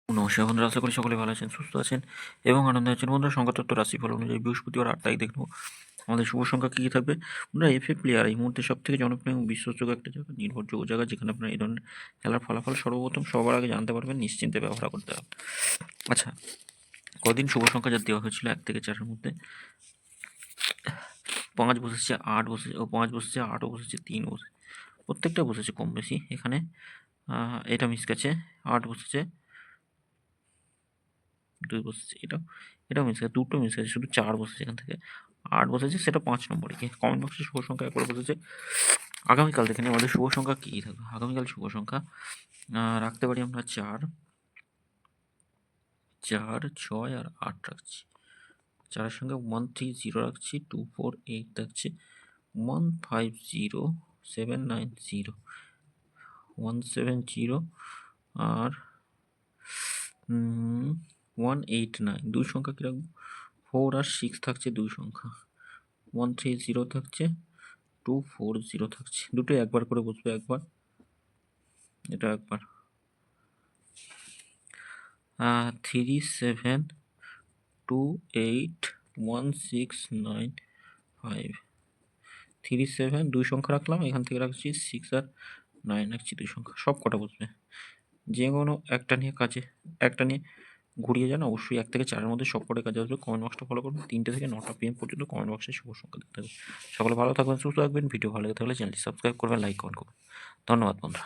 নমস্কার বন্ধুরা, আশা করি সকলে ভালো আছেন, সুস্থ আছেন এবং আনন্দে আছেন। বন্ধুরা, সংখ্যাতত্ত্ব রাশিফল অনুযায়ী বৃহস্পতিবার 8 তারিখ দেখব আমাদের শুভ সংখ্যা কী কী থাকবে। বন্ধুরা, এফএ প্লেয়ার এই মুহূর্তে সবথেকে জনপ্রিয় এবং বিশ্বাসযোগ্য একটা জায়গা, নির্ভরযোগ্য জায়গা, যেখানে আপনার এই ধরনের খেলার ফলাফল সর্বপ্রথম সবার আগে জানতে পারবেন, নিশ্চিন্তে ব্যবহার করতে হবে। আচ্ছা, কদিন শুভ সংখ্যা যা দেওয়া হয়েছিল 1 থেকে 4-এর মধ্যে 5 বসেছে, 8 বসেছে, 5 বসেছে, 8ও বসেছে, 3 বসেছে, প্রত্যেকটা বসেছে কম বেশি। এখানে এটা মিস গেছে, 8 বসেছে, 2 বসেছে, এটাও মিস গেছে, 2টো মিস গেছে, শুধু 4 বসেছে এখান থেকে। 8 বসেছে, সেটা 5 নম্বরে। কি কমেন্ট বক্সে শুভ সংখ্যা একবার বসেছে। আগামীকাল দেখে নিই আমাদের শুভ সংখ্যা কী থাকবে। আগামীকাল শুভ সংখ্যা রাখতে পারি আমরা 4, 6 আর 8 রাখছি। 4-এর সঙ্গে 130 রাখছি, 248 থাকছে, 150, 790, 170 আর 189। 2 সংখ্যা কী রাখবো? 4 আর 6 থাকছে 2 সংখ্যা, 130 থাকছে, 240 থাকছে। দুটোই একবার করে বসবে, একবার এটা একবার। 3, 7, 2, 8, 1, 6, 9, 5। 3, 7 2 সংখ্যা রাখলাম, এখান থেকে রাখছি 6 আর 9 রাখছি 2 সংখ্যা, সব কটা বসবে। যে কোনো একটা নিয়ে ঘুরিয়ে যান, অবশ্যই 1 থেকে 4-এর মধ্যে সব কটা কাজে আসবে। কমেন্ট বক্সটা ফলো করবেন। 3টে থেকে 9টা PM পর্যন্ত কমেন্ট বক্সে শুভ সংখ্যা দেখতে হবে। সকলে ভালো থাকবেন, সুস্থ থাকবেন। ভিডিও ভালো লেগে থাকলে চ্যানেলটি সাবস্ক্রাইব করবেন, লাইক কমেন্ট করবেন। ধন্যবাদ বন্ধুরা।